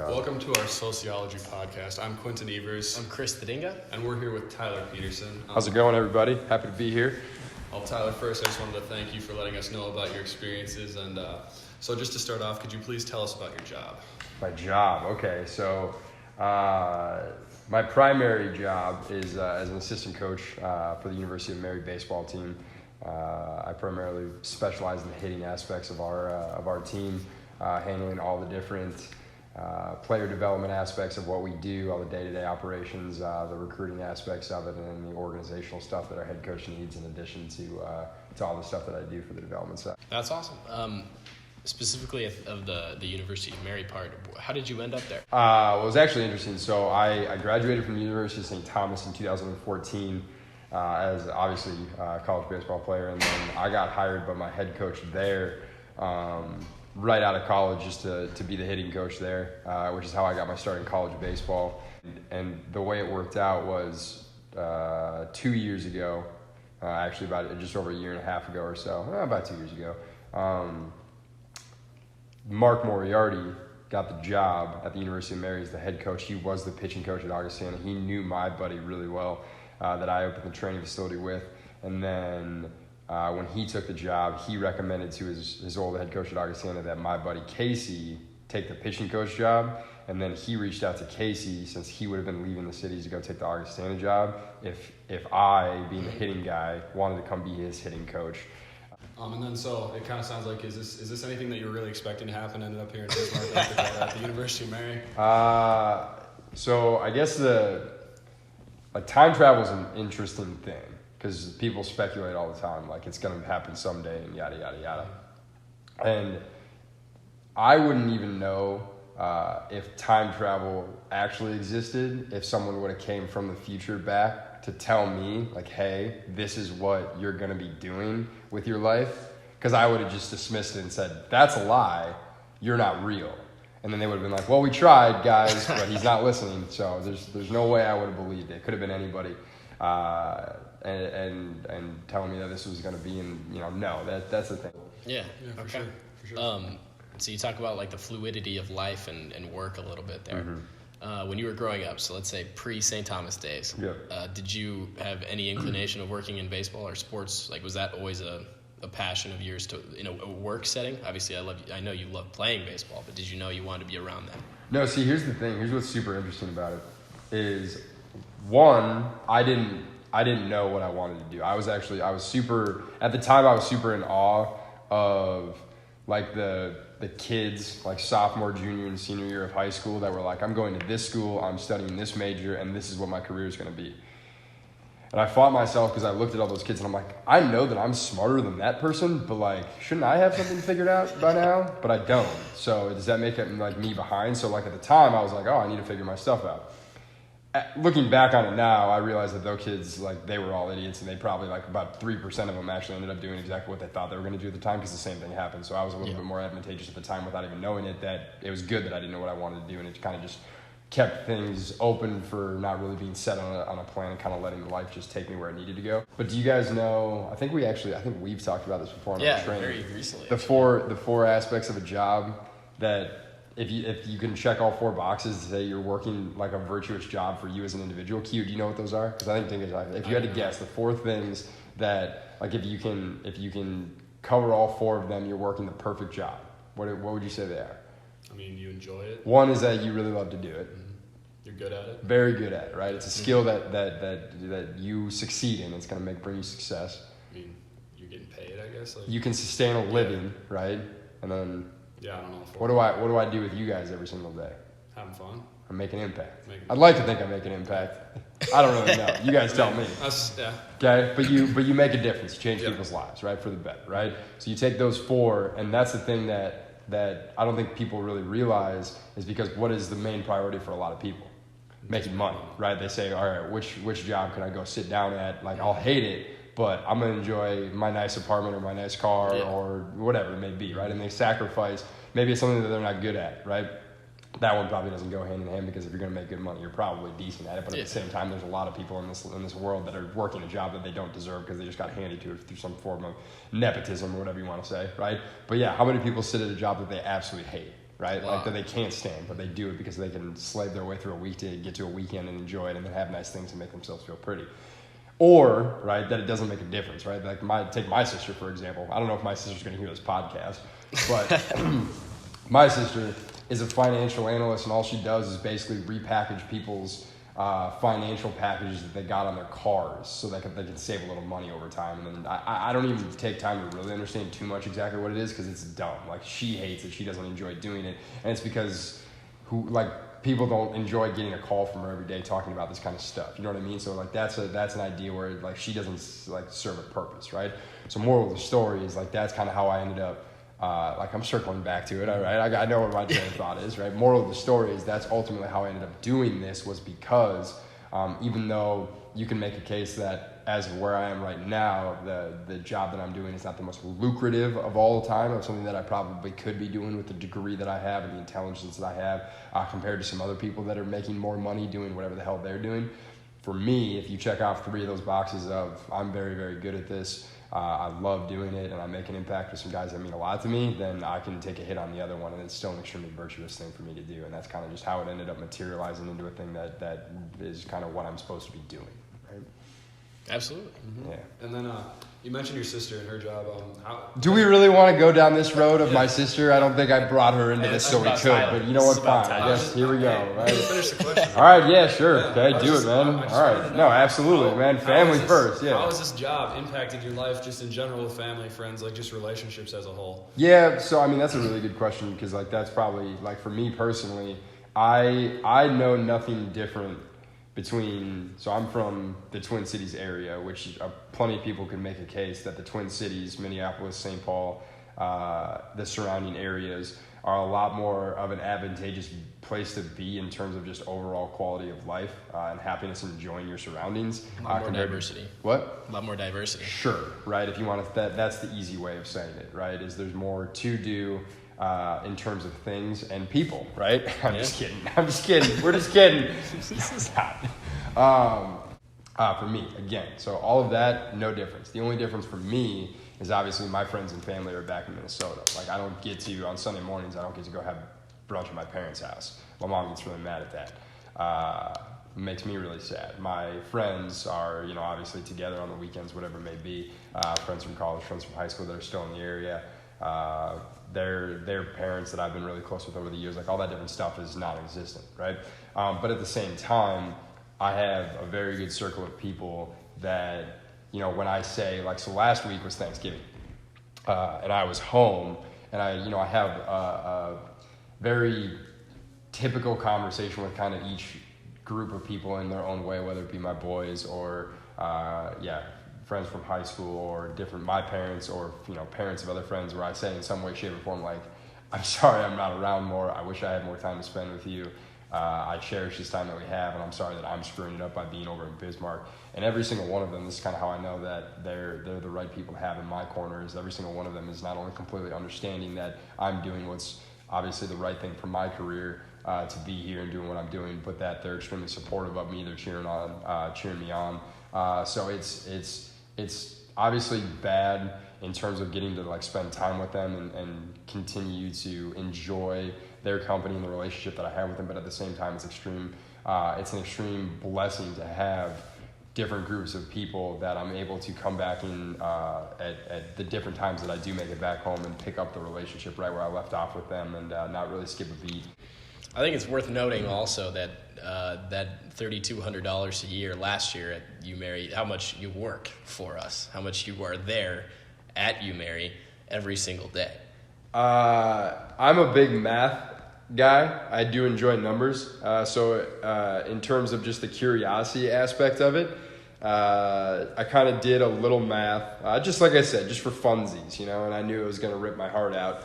Welcome to our Sociology Podcast. I'm Quentin Evers. I'm Chris Thedinga. And we're here with Tyler Peterson. How's it going, everybody? Happy to be here. Well, Tyler, first, I just wanted to thank you for letting us know about your experiences. And so just to start off, could you please tell us about your job? My job, okay. So my primary job is as an assistant coach for the University of Mary baseball team. I primarily specialize in the hitting aspects of our team, handling all the different player development aspects of what we do, all the day-to-day operations, the recruiting aspects of it, and the organizational stuff that our head coach needs in addition to all the stuff that I do for the development side. That's awesome. Specifically of the University of Mary part, how did you end up there? Well, it was actually interesting. So I graduated from the University of St. Thomas in 2014 as obviously a college baseball player, and then I got hired by my head coach there right out of college just to be the hitting coach there, which is how I got my start in college baseball. And the way it worked out was 2 years ago, actually about just over a year and a half ago or so, about 2 years ago, Mark Moriarty got the job at the University of Mary as the head coach. He was the pitching coach at Augustana. He knew my buddy really well that I opened the training facility with. And then when he took the job, he recommended to his old head coach at Augustana that my buddy Casey take the pitching coach job. And then he reached out to Casey, since he would have been leaving the cities to go take the Augustana job, if I, being the hitting guy, wanted to come be his hitting coach. And then so it kind of sounds like, is this anything that you were really expecting to happen, ended up here in Bismarck at the University of Mary? So I guess time travel is an interesting thing, because people speculate all the time, like it's going to happen someday and yada, yada, yada. And I wouldn't even know if time travel actually existed, if someone would have came from the future back to tell me, like, hey, this is what you're going to be doing with your life. Because I would have just dismissed it and said, that's a lie, you're not real. And then they would have been like, well, we tried, guys, but he's not listening. So there's no way I would have believed it. It could have been anybody. And telling me that this was going to be, and no, that's the thing. Yeah, for sure. So you talk about like the fluidity of life and work a little bit there. Mm-hmm. When you were growing up, so let's say pre-St. Thomas days, did you have any inclination of working in baseball or sports? Like, was that always a passion of yours to, a work setting? Obviously, I know you love playing baseball, but did you know you wanted to be around that? No, see, here's the thing. Here's what's super interesting about it is, one, I didn't know what I wanted to do. I was super in awe of like the kids, like sophomore, junior, and senior year of high school that were like, I'm going to this school, I'm studying this major, and this is what my career is going to be. And I fought myself because I looked at all those kids and I'm like, I know that I'm smarter than that person, but like, shouldn't I have something figured out by now? But I don't. So does that make it like me behind? So like at the time I was like, oh, I need to figure my stuff out. Looking back on it now, I realize that those kids, like, they were all idiots, and they probably, like, about 3% of them actually ended up doing exactly what they thought they were going to do at the time, because the same thing happened. So I was a little bit more advantageous at the time without even knowing it, that it was good that I didn't know what I wanted to do, and it kind of just kept things open for not really being set on a plan and kind of letting life just take me where it needed to go. But do you guys know, I think we've talked about this before on our training. Very recently. The four aspects of a job that if you can check all four boxes to say you're working like a virtuous job for you as an individual. Q, do you know what those are? Because I think if you had to guess, the four things that, like, if you can cover all four of them, you're working the perfect job. What would you say they are? I mean, you enjoy it. One is that you really love to do it. Mm-hmm. You're good at it. Very good at it, right? It's a skill that you succeed in. It's going to bring you success. I mean, you're getting paid, I guess. Like, you can sustain a living, right? And then, I don't know. What do I do with you guys every single day? Having fun. I make an impact. I'd like to think I make an impact. I don't really know. You guys tell me. Okay, but you make a difference. You change people's lives, right, for the better, right? So you take those four, and that's the thing that I don't think people really realize, is because what is the main priority for a lot of people? Making money, right? They say, all right, which job can I go sit down at? Like, I'll hate it, but I'm going to enjoy my nice apartment or my nice car or whatever it may be, right? And they sacrifice, maybe it's something that they're not good at, right? That one probably doesn't go hand in hand, because if you're going to make good money, you're probably decent at it. But at the same time, there's a lot of people in this world that are working a job that they don't deserve because they just got handed to it through some form of nepotism or whatever you want to say, right? But yeah, how many people sit at a job that they absolutely hate? right? Wow. Like that they can't stand, but they do it because they can slave their way through a week to get to a weekend and enjoy it and then have nice things and make themselves feel pretty. Or, right, that it doesn't make a difference, right? Like take my sister, for example. I don't know if my sister's going to hear this podcast, but my sister is a financial analyst, and all she does is basically repackage people's financial packages that they got on their cars so that they can save a little money over time. And then I don't even take time to really understand too much exactly what it is because it's dumb. Like, she hates it. She doesn't enjoy doing it. And it's because people don't enjoy getting a call from her every day talking about this kind of stuff. You know what I mean? So like that's an idea where like she doesn't like serve a purpose, right? So moral of the story is like that's kind of how I ended up. Like I'm circling back to it, all right? I know what my train of thought is, right? Moral of the story is that's ultimately how I ended up doing this was because even though you can make a case that as of where I am right now, the job that I'm doing is not the most lucrative of all time. It's something that I probably could be doing with the degree that I have and the intelligence that I have compared to some other people that are making more money doing whatever the hell they're doing. For me, if you check off 3 of those boxes of I'm very, very good at this, I love doing it, and I make an impact with some guys that mean a lot to me, then I can take a hit on the other one, and it's still an extremely virtuous thing for me to do. And that's kind of just how it ended up materializing into a thing that is kind of what I'm supposed to be doing, right? Absolutely. Mm-hmm. Yeah. And then you mentioned your sister and her job. Do we really want to go down this road of my sister? I don't think I brought her into this so we could, Tyler. but you know what? This is about Fine. I Tyler. guess here we go, right? Finish the question. All right, yeah, sure. Yeah, Okay, do it, man. All right. No, absolutely, man. Family first, yeah. How has this job impacted your life just in general with family, friends, like just relationships as a whole? Yeah, so I mean that's a really good question because like that's probably like for me personally, I know nothing different between, so I'm from the Twin Cities area, which plenty of people can make a case that the Twin Cities, Minneapolis, St. Paul, the surrounding areas are a lot more of an advantageous place to be in terms of just overall quality of life and happiness and enjoying your surroundings. A lot more diversity. What? A lot more diversity. Sure, right? If you want to, that's the easy way of saying it, right? Is there's more to do in terms of things and people, right? I'm just kidding. We're just kidding. For me, again, so all of that, no difference. The only difference for me is obviously my friends and family are back in Minnesota. Like I don't get to, on Sunday mornings, I don't get to go have brunch at my parents' house. My mom gets really mad at that. Makes me really sad. My friends are, obviously together on the weekends, whatever it may be. Friends from college, friends from high school that are still in the area. Their parents that I've been really close with over the years, like all that different stuff is non-existent, right? But at the same time, I have a very good circle of people that, when I say, like, so last week was Thanksgiving, and I was home, and I have a very typical conversation with kind of each group of people in their own way, whether it be my boys or, friends from high school or my parents or, parents of other friends, where I say in some way, shape, or form, like, I'm sorry I'm not around more. I wish I had more time to spend with you. I cherish this time that we have, and I'm sorry that I'm screwing it up by being over in Bismarck. And every single one of them, this is kind of how I know that they're the right people to have in my corner, is every single one of them is not only completely understanding that I'm doing what's obviously the right thing for my career to be here and doing what I'm doing, but that they're extremely supportive of me. They're cheering me on. So it's obviously bad in terms of getting to like spend time with them and continue to enjoy their company and the relationship that I have with them. But at the same time, it's an extreme blessing to have different groups of people that I'm able to come back in at the different times that I do make it back home and pick up the relationship right where I left off with them and not really skip a beat. I think it's worth noting also that that $3,200 a year last year at UMary, how much you work for us, how much you are there at UMary every single day. I'm a big math guy. I do enjoy numbers. So in terms of just the curiosity aspect of it, I kind of did a little math, just like I said, just for funsies, and I knew it was going to rip my heart out.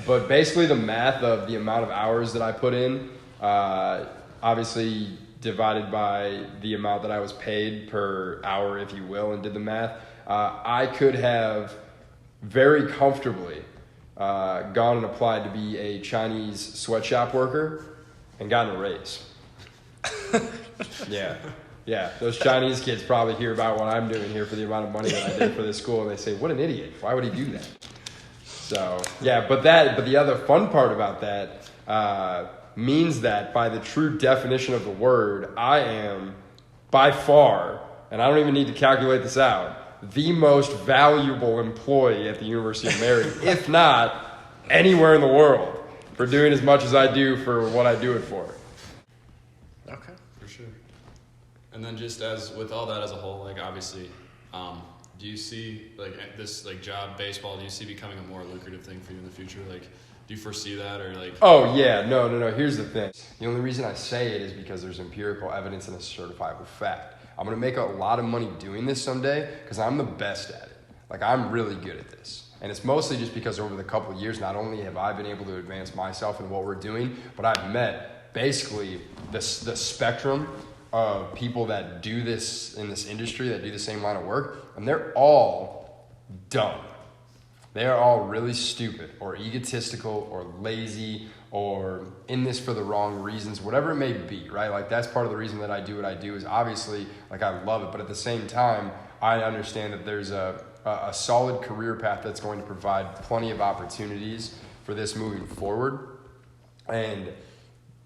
But basically the math of the amount of hours that I put in, obviously divided by the amount that I was paid per hour, if you will, and did the math, I could have very comfortably gone and applied to be a Chinese sweatshop worker and gotten a raise. Yeah, those Chinese kids probably hear about what I'm doing here for the amount of money that I did for this school, and they say, what an idiot. Why would he do that? So yeah, but the other fun part about that means that by the true definition of the word, I am by far, and I don't even need to calculate this out, the most valuable employee at the University of Mary, if not anywhere in the world, for doing as much as I do for what I do it for. Okay, for sure. And then just as with all that as a whole, like obviously, do you see like this like job, baseball, do you see becoming a more lucrative thing for you in the future? Like, do you foresee that or like? Oh yeah, no. Here's the thing. The only reason I say it is because there's empirical evidence and a certifiable fact. I'm gonna make a lot of money doing this someday because I'm the best at it. Like I'm really good at this. And it's mostly just because over the couple of years, not only have I been able to advance myself in what we're doing, but I've met basically the spectrum of people that do this in this industry, that do the same line of work, and they're all dumb. They are all really stupid or egotistical or lazy or in this for the wrong reasons, whatever it may be, right? Like that's part of the reason that I do what I do is obviously like I love it, but at the same time, I understand that there's a solid career path that's going to provide plenty of opportunities for this moving forward. And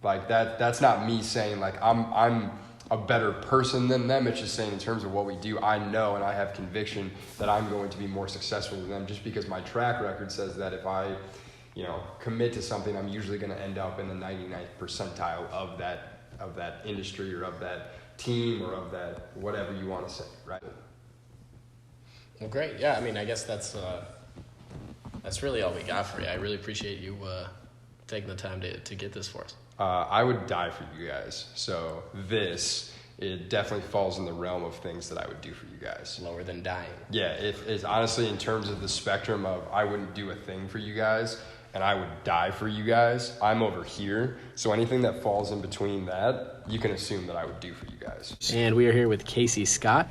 like that's not me saying like I'm a better person than them. It's just saying in terms of what we do, I know and I have conviction that I'm going to be more successful than them just because my track record says that if I, commit to something, I'm usually going to end up in the 99th percentile of that industry or of that team or of that whatever you want to say, right? Well, great. Yeah, I mean, I guess that's really all we got for you. I really appreciate you taking the time to get this for us. I would die for you guys. So it definitely falls in the realm of things that I would do for you guys. Lower than dying. Yeah, it's honestly in terms of the spectrum of I wouldn't do a thing for you guys and I would die for you guys. I'm over here. So anything that falls in between that, you can assume that I would do for you guys. And we are here with Casey Scott.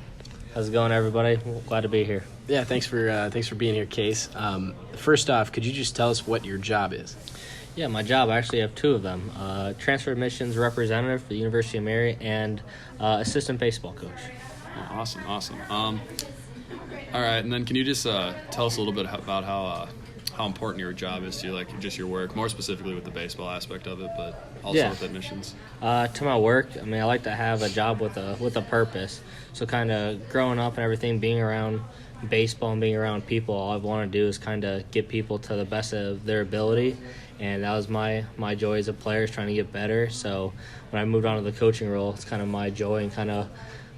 How's it going, everybody? Glad to be here. Yeah, thanks for being here, Case. First off, could you just tell us what your job is? Yeah, my job, I actually have two of them. Transfer admissions representative for the University of Mary and assistant baseball coach. Oh, awesome. All right, and then can you just tell us a little bit about how important your job is to you, like just your work, more specifically with the baseball aspect of it, but also with admissions? To my work, I mean, I like to have a job with a purpose. So kind of growing up and everything, being around baseball and being around people, all I want to do is kind of get people to the best of their ability. And that was my joy as a player, is trying to get better. So when I moved on to the coaching role, it's kind of my joy and kind of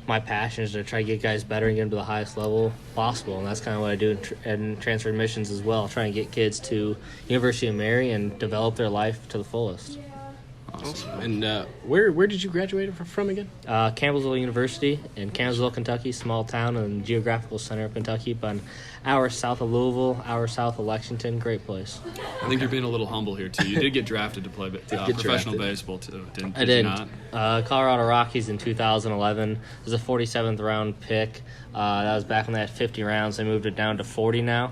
my passion is to try to get guys better and get them to the highest level possible. And that's kind of what I do in transfer admissions as well, trying to get kids to University of Mary and develop their life to the fullest. Awesome. And where did you graduate from again? Campbellsville University in Campbellsville, Kentucky, small town in the geographical center of Kentucky, about an hour south of Louisville, hour south of Lexington. Great place. I think you're being a little humble here, too. You did get drafted to play professional baseball, too, did I did. You not? Colorado Rockies in 2011. It was a 47th round pick. That was back when they had 50 rounds. They moved it down to 40 now.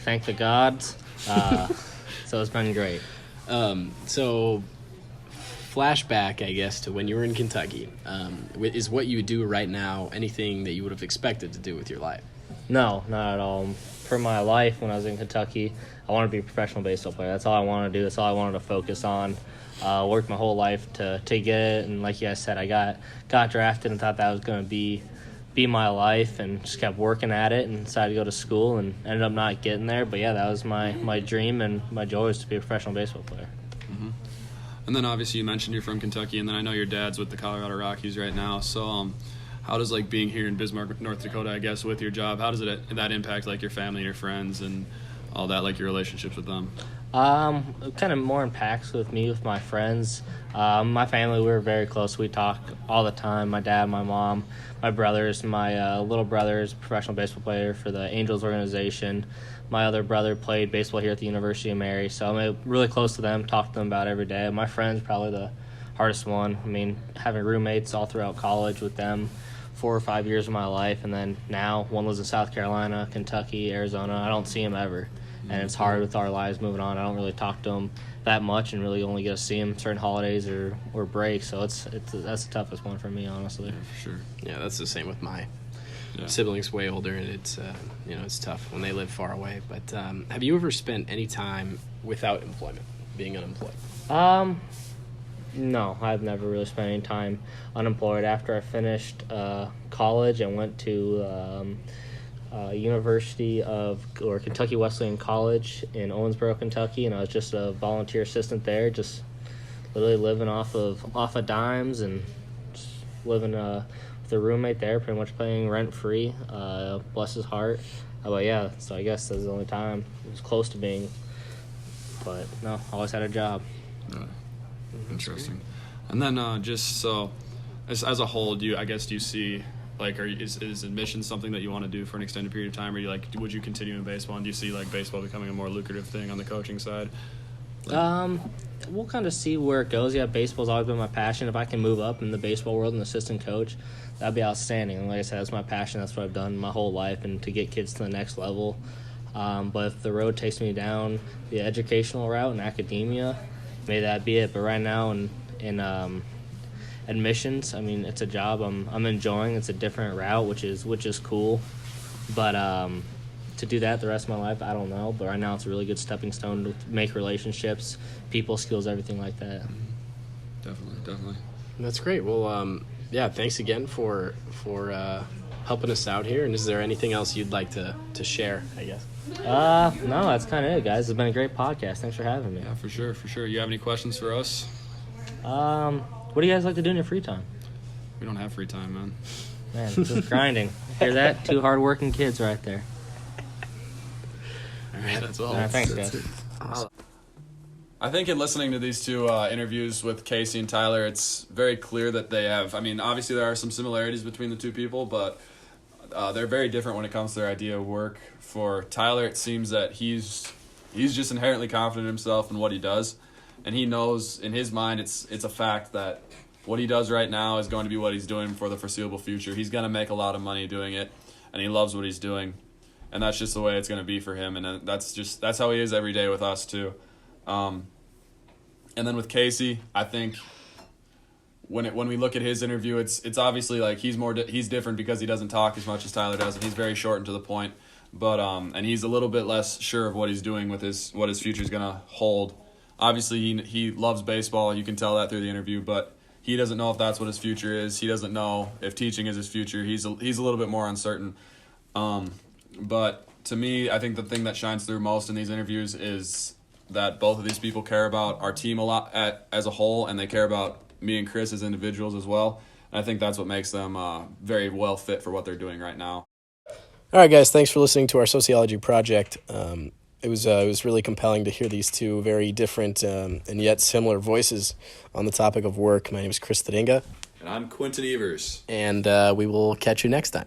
Thank the gods. So it's been great. So flashback, I guess, to when you were in Kentucky. Is what you do right now anything that you would have expected to do with your life? No, not at all. For my life, when I was in Kentucky, I wanted to be a professional baseball player. That's all I wanted to do. That's all I wanted to focus on. Worked my whole life to get it, and like you guys said, I got drafted and thought that was going to be my life, and just kept working at it and decided to go to school and ended up not getting there. But yeah, that was my dream, and my joy was to be a professional baseball player. Mm-hmm. And then obviously you mentioned you're from Kentucky, and then I know your dad's with the Colorado Rockies right now. So how does like being here in Bismarck, North Dakota, I guess, with your job, how does that impact like your family, your friends, and all that, like your relationships with them? Kind of more impacts with me, with my friends. My family, we were very close. We talk all the time. My dad, my mom, my brothers. My little brother is a professional baseball player for the Angels organization. My other brother played baseball here at the University of Mary. So I'm really close to them, talk to them about it every day. My friends, probably the hardest one. I mean, having roommates all throughout college with them, 4 or 5 years of my life, and then now one lives in South Carolina, Kentucky, Arizona. I don't see him ever. And it's hard with our lives moving on. I don't really talk to them that much and really only get to see them certain holidays or breaks. So that's the toughest one for me, honestly. Yeah, for sure. Yeah, that's the same with my siblings way older, and it's it's tough when they live far away. But have you ever spent any time without employment, being unemployed? No, I've never really spent any time unemployed. After I finished college, I went to Kentucky Wesleyan College in Owensboro, Kentucky, and I was just a volunteer assistant there, just literally living off of dimes and just living with a roommate there, pretty much paying rent free. Bless his heart. But yeah, so I guess that's the only time it was close to being. But no, always had a job. Interesting. And then just so as a whole, do you see is admission something that you want to do for an extended period of time, or would you continue in baseball, and do you see baseball becoming a more lucrative thing on the coaching side? We'll kind of see where it goes. Yeah, baseball's always been my passion. If I can move up in the baseball world and assistant coach, that'd be outstanding. And like I said, that's my passion. That's what I've done my whole life, and to get kids to the next level. But if the road takes me down the educational route and academia, may that be it. But right now in admissions, I mean, it's a job I'm enjoying. It's a different route, which is cool. But to do that the rest of my life, I don't know. But right now it's a really good stepping stone to make relationships, people skills, everything like that. Definitely. That's great. Well, thanks again for helping us out here. And is there anything else you'd like to share, I guess? No, that's kind of it, guys. It's been a great podcast. Thanks for having me. Yeah, for sure. You have any questions for us? What do you guys like to do in your free time? We don't have free time, man. Man, just grinding. Hear that? 2 hardworking kids right there. All right, that's all. Thanks, guys. I think in listening to these two interviews with Casey and Tyler, it's very clear that they have, obviously there are some similarities between the two people, but they're very different when it comes to their idea of work. For Tyler, it seems that he's just inherently confident in himself and what he does, and he knows in his mind it's a fact that what he does right now is going to be what he's doing for the foreseeable future. He's going to make a lot of money doing it, and he loves what he's doing, and that's just the way it's going to be for him, and that's how he is every day with us too. And then with Casey, I think when we look at his interview, it's obviously he's different because he doesn't talk as much as Tyler does, and he's very short and to the point. But and he's a little bit less sure of what he's doing with what his future is gonna hold. Obviously, he loves baseball. You can tell that through the interview, but he doesn't know if that's what his future is. He doesn't know if teaching is his future. He's a little bit more uncertain. But to me, I think the thing that shines through most in these interviews is that both of these people care about our team a lot as a whole, and they care about me and Chris as individuals as well. And I think that's what makes them very well fit for what they're doing right now. All right, guys, thanks for listening to our Sociology Project. It was really compelling to hear these two very different and yet similar voices on the topic of work. My name is Chris Tadinga. And I'm Quentin Evers. And we will catch you next time.